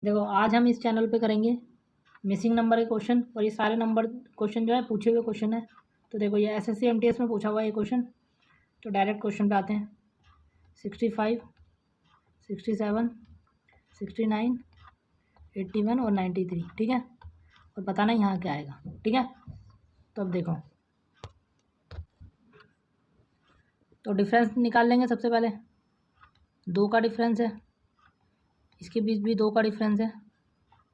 देखो आज हम इस चैनल पे करेंगे मिसिंग नंबर के क्वेश्चन, और ये सारे नंबर क्वेश्चन जो है पूछे हुए क्वेश्चन है। तो देखो ये एसएससी एमटीएस में पूछा हुआ है ये क्वेश्चन। तो डायरेक्ट क्वेश्चन पे आते हैं। 65, 67, 69, 81 और 93, ठीक है। और बताना यहाँ क्या आएगा, ठीक है। तो अब देखो, तो डिफरेंस निकाल लेंगे। सबसे पहले 2 का डिफरेंस है, इसके बीच भी 2 का डिफरेंस है।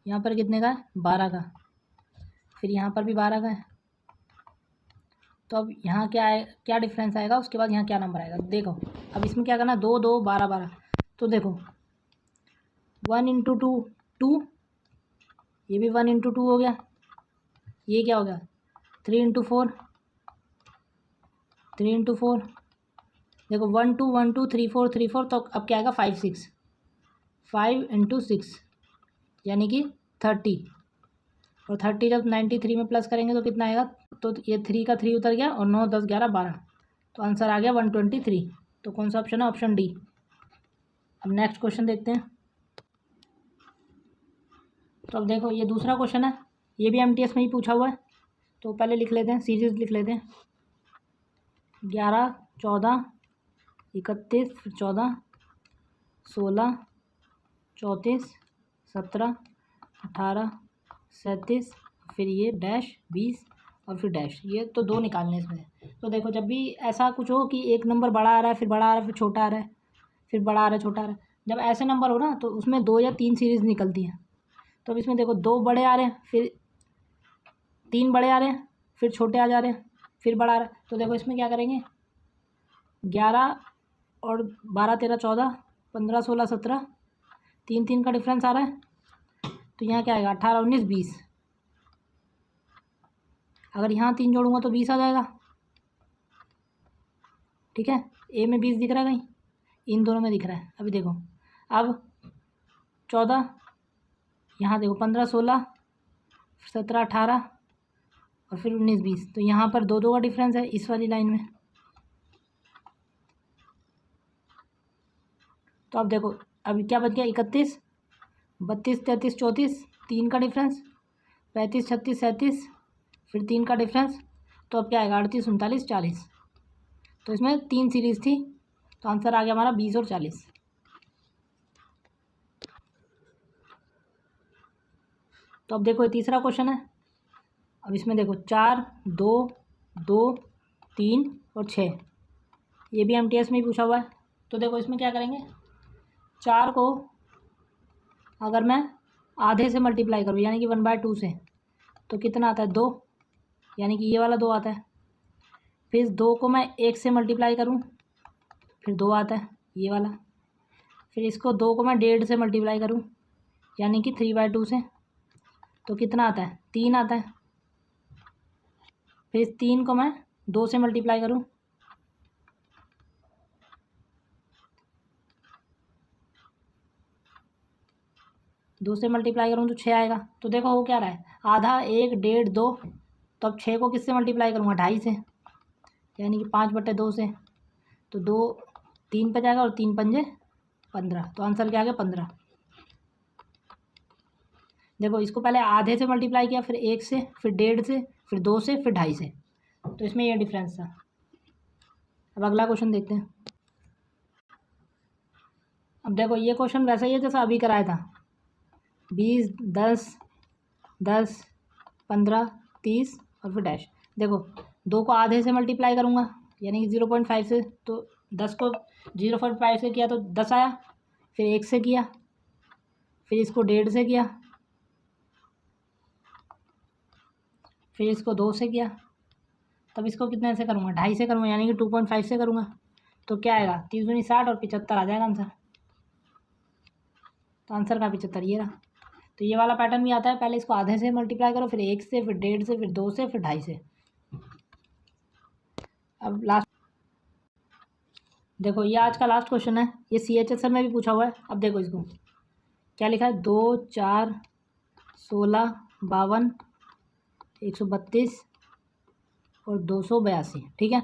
यहाँ पर कितने का है? 12 का। फिर यहाँ पर भी 12 का है। तो अब यहाँ क्या है, क्या डिफरेंस आएगा, उसके बाद यहाँ क्या नंबर आएगा। देखो अब इसमें क्या करना, 2 2 12 12। तो देखो 1 × 2 2, ये भी 1 × 2 हो गया। ये क्या हो गया, 3 × 4 3 × 4। देखो 1 2 1 2 3 4 3 4। तो अब क्या आएगा, 5 6 5 × 6 यानी कि 30। और 30 जब 93 में प्लस करेंगे तो कितना आएगा। तो ये 3 का 3 उतर गया, और 9 10 11 12। तो आंसर आ गया 123। तो कौन सा ऑप्शन है, ऑप्शन डी। अब नेक्स्ट क्वेश्चन देखते हैं। तो अब देखो ये दूसरा क्वेश्चन है, ये भी एमटीएस में ही पूछा हुआ है। तो पहले लिख लेते हैं, सीरीज लिख लेते हैं। 11 14 31, फिर 14 16 34 17 18 37, फिर ये डैश 20 और फिर डैश। ये तो 2 निकालने इसमें। तो देखो जब भी ऐसा कुछ हो कि एक नंबर बड़ा आ रहा है, फिर बड़ा आ रहा है, फिर छोटा आ रहा है, फिर बड़ा आ रहा है, छोटा आ रहा है, जब ऐसे नंबर हो ना तो उसमें 2 या 3 सीरीज निकलती हैं। तो अब इसमें देखो 2 बड़े आ रहे हैं, फिर 3 बड़े आ रहे हैं, फिर छोटे आ जा रहे हैं, फिर बड़ा आ रहा है। तो देखो इसमें क्या करेंगे, 11 और 12 13 14 15 16 17, 3 3 का डिफरेंस आ रहा है। तो यहाँ क्या आएगा, 18 19 20। अगर यहाँ 3 जोड़ूंगा तो 20 आ जाएगा, ठीक है। ए में 20 दिख रहा है कहीं, इन दोनों में दिख रहा है। अभी देखो, अब 14, यहाँ देखो 15 16 17 18 और फिर 19 20। तो यहाँ पर 2 2 का डिफरेंस है इस वाली लाइन में। तो अब देखो अभी क्या बच गया, 31 32 33 34, 3 का डिफरेंस, 35 36 37, फिर 3 का डिफरेंस। तो अब क्या आएगा, 38 39 40। तो इसमें 3 सीरीज थी, तो आंसर आ गया हमारा 20 और 40। तो अब देखो ये तीसरा क्वेश्चन है। अब इसमें देखो 4 2 2 3 और 6, ये भी एमटीएस में ही पूछा हुआ है। तो देखो इसमें क्या करेंगे, 4 को अगर मैं आधे से मल्टीप्लाई करूँ यानी कि 1/2 से, तो कितना आता है, 2, यानी कि ये वाला 2 आता है। फिर 2 को मैं 1 से मल्टीप्लाई करूँ, फिर 2 आता है ये वाला। फिर इसको 2 को मैं 1.5 से मल्टीप्लाई करूँ यानी कि 3/2 से, तो कितना आता है, 3 आता है। फिर इस 3 को मैं 2 से मल्टीप्लाई करूँ, दो से मल्टीप्लाई करूँ तो 6 आएगा। तो देखो हो क्या रहा है, आधा 1 1.5 2। तो अब 6 को किससे मल्टीप्लाई करूँगा, 2.5 से, यानी कि 5/2 से। तो 2 3 पे जाएगा और 3 पंजे 15। तो आंसर क्या आ गया, 15। देखो इसको पहले आधे से मल्टीप्लाई किया, फिर 1 से, फिर 1.5 से, फिर 2 से, फिर 2.5 से। तो इसमें ये डिफरेंस था। अब अगला क्वेश्चन देखते हैं। अब देखो ये क्वेश्चन वैसा ही है जैसा अभी कराया था, 20 10 10 15 30 और फिर डैश। देखो 2 को आधे से मल्टीप्लाई करूँगा यानी कि 0.5 से, तो 10 को 0.5 से किया तो 10 आया। फिर 1 से किया, फिर इसको 1.5 से किया, फिर इसको 2 से किया, तब इसको कितने से करूँगा, 2.5 से करूँगा यानी कि 2.5 से करूँगा। तो क्या आएगा, 30 दूनी 60 और 75 आ जाएगा आंसर। तो आंसर का 75 ये रहा। तो ये वाला पैटर्न भी आता है, पहले इसको आधे से मल्टीप्लाई करो, फिर 1 से, फिर 1.5 से, फिर 2 से, फिर 2.5 से। अब लास्ट देखो ये आज का लास्ट क्वेश्चन है, ये CHSL में भी पूछा हुआ है। अब देखो इसको क्या लिखा है, 2 4 16 52 132 और 282, ठीक है।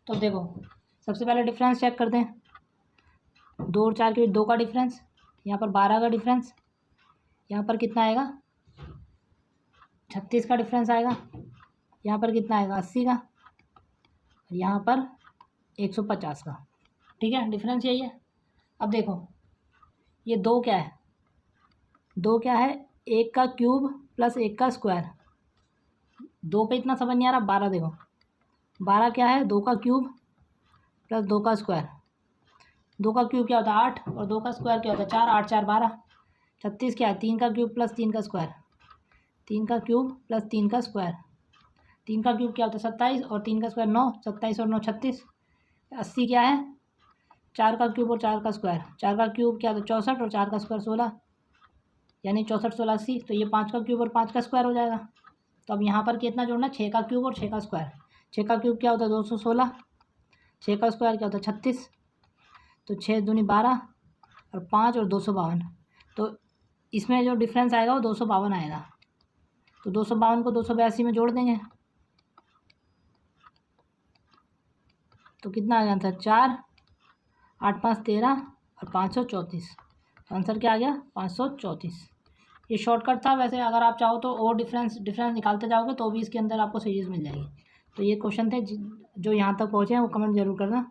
तो देखो सबसे पहले डिफरेंस चेक करते हैं। 2 और 4 के बीच 2 का डिफरेंस, यहाँ पर 12 का डिफरेंस, यहाँ पर कितना आएगा 36 का डिफरेंस आएगा, यहाँ पर कितना आएगा 80 का, यहाँ पर 150 का। ठीक है, डिफरेंस यही है। अब देखो ये दो क्या है, दो क्या है, 1 का क्यूब प्लस 1 का स्क्वायर। 2 पे इतना समझ नहीं आ रहा, 12 देखो, 12 क्या है, 2 का क्यूब प्लस 2 का स्क्वायर। 2 का क्यूब क्या होता है 8 और 2 का स्क्वायर क्या होता है 4, 8 4 12। 36 क्या है, 3 का क्यूब प्लस 3 का स्क्वायर, 3 का क्यूब प्लस 3 का स्क्वायर। 3 का क्यूब क्या होता है 27 और 3 का स्क्वायर 9, 27 और 9 36। 80 क्या है, 4 का क्यूब और 4 का स्क्वायर। 4 का क्यूब क्या होता है 64 और 4 का स्क्वायर 16, यानी 64 16 80। तो ये 5 का क्यूब और 5 का स्क्वायर हो जाएगा। तो अब यहाँ पर कितना जोड़ना, 6 का क्यूब और 6 का स्क्वायर। 6 का क्यूब क्या होता है 216, 6 का स्क्वायर क्या होता है 36, तो 6 दूनी 12 और 5 और 252। तो इसमें जो डिफरेंस आएगा वो 252 आएगा। तो 252 को 282 में जोड़ देंगे तो कितना आ गया आंसर 4, 8 5 13 और 534। तो आंसर क्या आ गया 534। ये शॉर्टकट था। वैसे अगर आप चाहो तो और डिफरेंस निकालते जाओगे तो भी इसके अंदर आपको सीरीज मिल जाएगी। तो ये क्वेश्चन थे, जो यहाँ तक पहुँचे हैं वो कमेंट जरूर करना।